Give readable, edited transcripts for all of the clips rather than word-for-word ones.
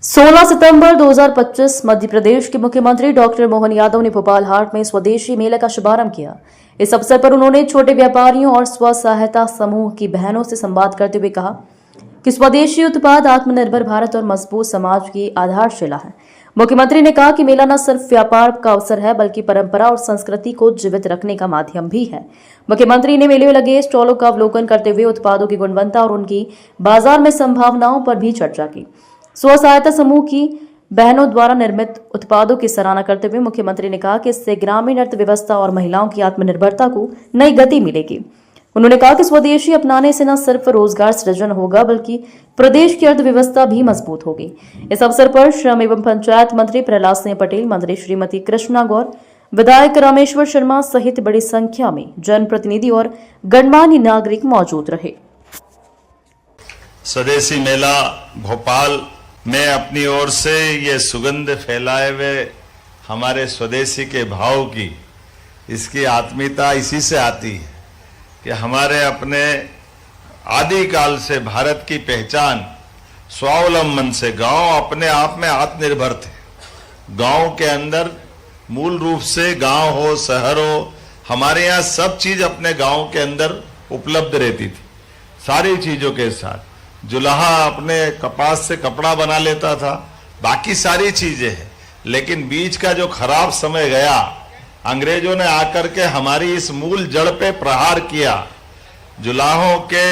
16 सितंबर 2025 मध्य प्रदेश के मुख्यमंत्री डॉक्टर मोहन यादव ने भोपाल हाट में स्वदेशी मेले का शुभारंभ किया। इस अवसर पर उन्होंने छोटे व्यापारियों और स्व सहायता समूह की बहनों से संवाद करते हुए कहा कि स्वदेशी उत्पाद आत्मनिर्भर भारत और मजबूत समाज की आधारशिला है। मुख्यमंत्री ने कहा कि मेला न सिर्फ व्यापार का अवसर है बल्कि परंपरा और संस्कृति को जीवित रखने का माध्यम भी है। मुख्यमंत्री ने मेले में लगे स्टॉलों का अवलोकन करते हुए उत्पादों की गुणवत्ता और उनकी बाजार में संभावनाओं पर भी चर्चा की। स्व सहायता समूह की बहनों द्वारा निर्मित उत्पादों की सराहना करते हुए मुख्यमंत्री ने कहा कि इससे ग्रामीण अर्थव्यवस्था और महिलाओं की आत्मनिर्भरता को नई गति मिलेगी। उन्होंने कहा कि स्वदेशी अपनाने से न सिर्फ रोजगार सृजन होगा बल्कि प्रदेश की अर्थव्यवस्था भी मजबूत होगी। इस अवसर पर श्रम एवं पंचायत मंत्री प्रहलाद सिंह पटेल, मंत्री श्रीमती कृष्णा गौर, विधायक रामेश्वर शर्मा सहित बड़ी संख्या में जनप्रतिनिधि और गणमान्य नागरिक मौजूद रहे। स्वदेशी मेला भोपाल में अपनी ओर से ये सुगंध फैलाए हुए हमारे स्वदेशी के भाव की, इसकी आत्मीयता इसी से आती है कि हमारे अपने आदिकाल से भारत की पहचान स्वावलंबन से, गांव अपने आप में आत्मनिर्भर थे। गांव के अंदर मूल रूप से गांव हो शहर हो, हमारे यहाँ सब चीज अपने गांव के अंदर उपलब्ध रहती थी। सारी चीजों के साथ जुलाहा अपने कपास से कपड़ा बना लेता था, बाकी सारी चीजें हैं। लेकिन बीच का जो खराब समय गया, अंग्रेजों ने आकर के हमारी इस मूल जड़ पे प्रहार किया। जुलाहों के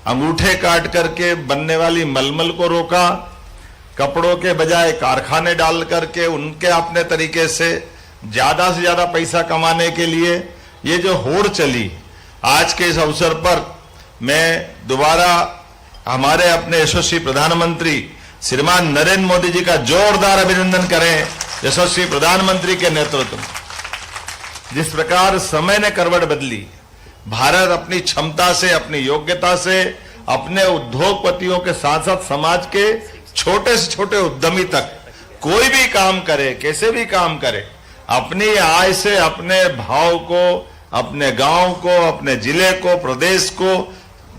अंगूठे काट करके बनने वाली मलमल को रोका, कपड़ों के बजाय कारखाने डाल करके उनके अपने तरीके से ज्यादा पैसा कमाने के लिए ये जो होड़ चली, आज के इस अवसर पर मैं दोबारा हमारे अपने यशस्वी प्रधानमंत्री श्रीमान नरेंद्र मोदी जी का जोरदार अभिनंदन करें। यशस्वी प्रधानमंत्री के नेतृत्व में जिस प्रकार समय ने करवट बदली, भारत अपनी क्षमता से, अपनी योग्यता से, अपने उद्योगपतियों के साथ साथ समाज के छोटे से छोटे उद्यमी तक कोई भी काम करे, कैसे भी काम करे, अपनी आय से अपने भाव को, अपने गांव को, अपने जिले को, प्रदेश को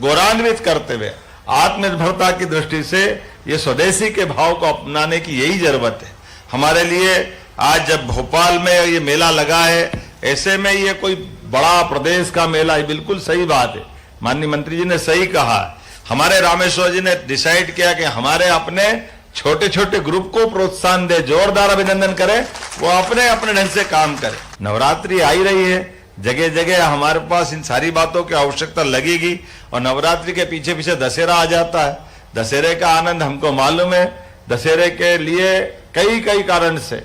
गौरवान्वित करते हुए आत्मनिर्भरता की दृष्टि से ये स्वदेशी के भाव को अपनाने की यही जरूरत है हमारे लिए। आज जब भोपाल में ये मेला लगा है, ऐसे में ये कोई बड़ा प्रदेश का मेला है, बिल्कुल सही बात है। माननीय मंत्री जी ने सही कहा। हमारे रामेश्वर जी ने डिसाइड किया कि हमारे अपने छोटे छोटे ग्रुप को प्रोत्साहन दे, जोरदार अभिनंदन करें, वो अपने अपने ढंग से काम करें। नवरात्रि आई रही है, जगह जगह हमारे पास इन सारी बातों की आवश्यकता लगेगी और नवरात्रि के पीछे पीछे दशहरा आ जाता है। दशहरे का आनंद हमको मालूम है, दशहरे के लिए कई कारण से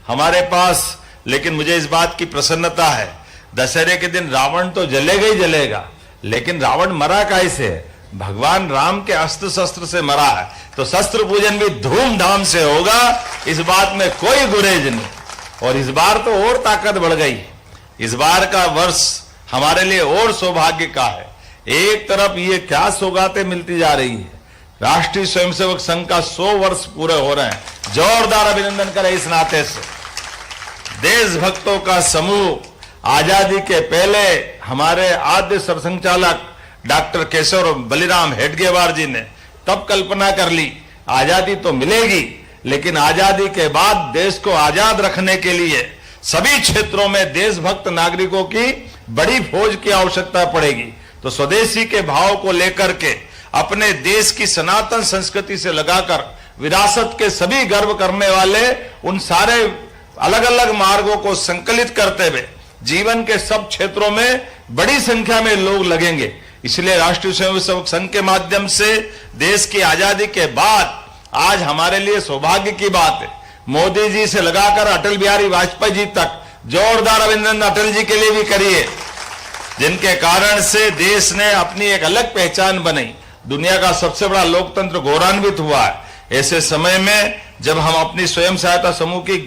हमारे पास, लेकिन मुझे इस बात की प्रसन्नता है, दशहरे के दिन रावण तो जलेगा ही जलेगा, लेकिन रावण मरा कैसे है? भगवान राम के अस्त्र शस्त्र से मरा है, तो शस्त्र पूजन भी धूमधाम से होगा, इस बात में कोई गुरेज नहीं। और इस बार तो और ताकत बढ़ गई। इस बार का वर्ष हमारे लिए और सौभाग्य का है। एक तरफ ये क्या सौगातें मिलती जा रही है, राष्ट्रीय स्वयंसेवक संघ का 100 वर्ष पूरे हो रहे हैं, जोरदार अभिनंदन करें इस नाते से। देशभक्तों का समूह आजादी के पहले हमारे आद्य सरसंघचालक डॉक्टर केशव बलिराम हेडगेवार जी ने तब कल्पना कर ली, आजादी तो मिलेगी लेकिन आजादी के बाद देश को आजाद रखने के लिए सभी क्षेत्रों में देशभक्त नागरिकों की बड़ी फौज की आवश्यकता पड़ेगी। तो स्वदेशी के भाव को लेकर के अपने देश की सनातन संस्कृति से लगाकर विरासत के सभी गर्व करने वाले उन सारे अलग अलग मार्गों को संकलित करते हुए जीवन के सब क्षेत्रों में बड़ी संख्या में लोग लगेंगे। इसलिए राष्ट्रीय स्वयंसेवक संघ के माध्यम से देश की आजादी के बाद आज हमारे लिए सौभाग्य की बात है, मोदी जी से लगाकर अटल बिहारी वाजपेयी जी तक जोरदार अभिनंदन अटल जी के लिए भी करिए, जिनके कारण से देश ने अपनी एक अलग पहचान बनाई, दुनिया का सबसे बड़ा लोकतंत्र गौरवान्वित हुआ है। ऐसे समय में जब हम अपनी स्वयं सहायता समूह की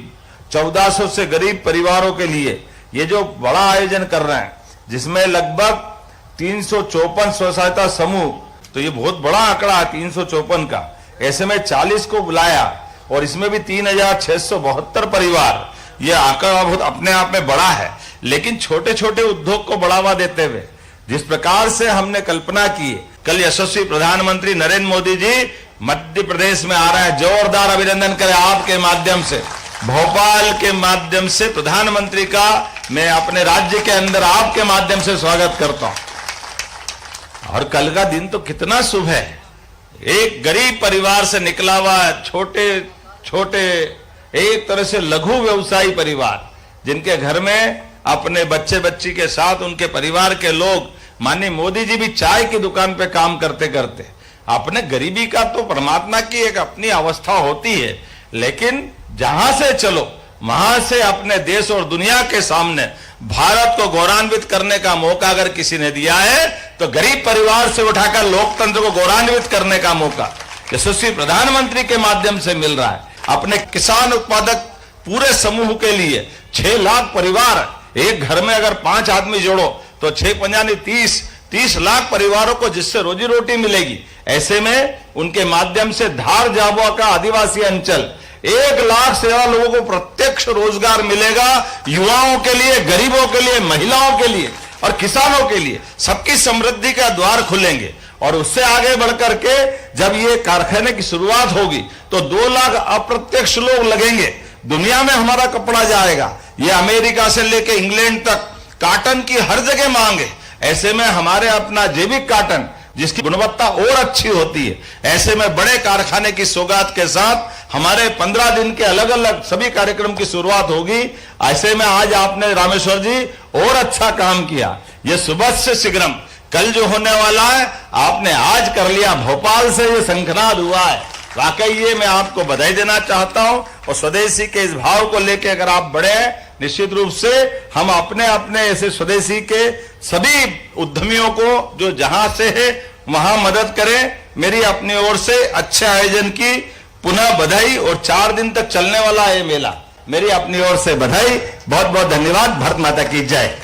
1400 से गरीब परिवारों के लिए ये जो बड़ा आयोजन कर रहे हैं, जिसमें लगभग 354 स्व सहायता समूह, तो ये बहुत बड़ा आंकड़ा है 354 का, ऐसे में 40 को बुलाया और इसमें भी 3672 परिवार, ये आंकड़ा बहुत अपने आप में बड़ा है। लेकिन छोटे छोटे उद्योग को बढ़ावा देते हुए जिस प्रकार से हमने कल्पना की, कल यशस्वी प्रधानमंत्री नरेंद्र मोदी जी मध्य प्रदेश में आ रहा है। जोरदार अभिनंदन करें आपके माध्यम से, भोपाल के माध्यम से प्रधानमंत्री का मैं अपने राज्य के अंदर आपके माध्यम से स्वागत करता हूं। और कल का दिन तो कितना शुभ है। एक गरीब परिवार से निकला हुआ छोटे छोटे एक तरह से लघु व्यवसायी परिवार, जिनके घर में अपने बच्चे बच्ची के साथ उनके परिवार के लोग, माननीय मोदी जी भी चाय की दुकान पे काम करते करते, अपने गरीबी का तो परमात्मा की एक अपनी अवस्था होती है, लेकिन जहां से चलो वहां से अपने देश और दुनिया के सामने भारत को गौरवान्वित करने का मौका अगर किसी ने दिया है तो गरीब परिवार से उठाकर लोकतंत्र को गौरवान्वित करने का मौका यशस्वी प्रधानमंत्री के माध्यम से मिल रहा है। अपने किसान उत्पादक पूरे समूह के लिए 6 लाख परिवार, एक घर में अगर 5 आदमी जोड़ो तो 6×5 30 लाख परिवारों को जिससे रोजी रोटी मिलेगी। ऐसे में उनके माध्यम से धार झाबुआ का आदिवासी अंचल 1 लाख से ज्यादा लोगों को प्रत्यक्ष रोजगार मिलेगा। युवाओं के लिए, गरीबों के लिए, महिलाओं के लिए और किसानों के लिए सबकी समृद्धि का द्वार खुलेंगे। और उससे आगे बढ़कर के जब ये कारखाने की शुरुआत होगी तो 2 लाख अप्रत्यक्ष लोग लगेंगे। दुनिया में हमारा कपड़ा जाएगा, ये अमेरिका से लेके इंग्लैंड तक काटन की हर जगह मांग है। ऐसे में हमारे अपना जैविक काटन जिसकी गुणवत्ता और अच्छी होती है, ऐसे में बड़े कारखाने की सौगात के साथ हमारे 15 दिन के अलग अलग सभी कार्यक्रम की शुरुआत होगी। ऐसे में आज आपने रामेश्वर जी और अच्छा काम किया। ये सुबह से शीघ्रम कल जो होने वाला है आपने आज कर लिया। भोपाल से ये शंखनाद हुआ है, वाकई ये मैं आपको बधाई देना चाहता हूं। और स्वदेशी के इस भाव को लेकर अगर आप बढ़े हैं, निश्चित रूप से हम अपने अपने ऐसे स्वदेशी के सभी उद्यमियों को जो जहां से है वहां मदद करें। मेरी अपनी ओर से अच्छे आयोजन की पुनः बधाई और 4 दिन तक चलने वाला ये मेला, मेरी अपनी ओर से बधाई। बहुत बहुत धन्यवाद। भारत माता की जय।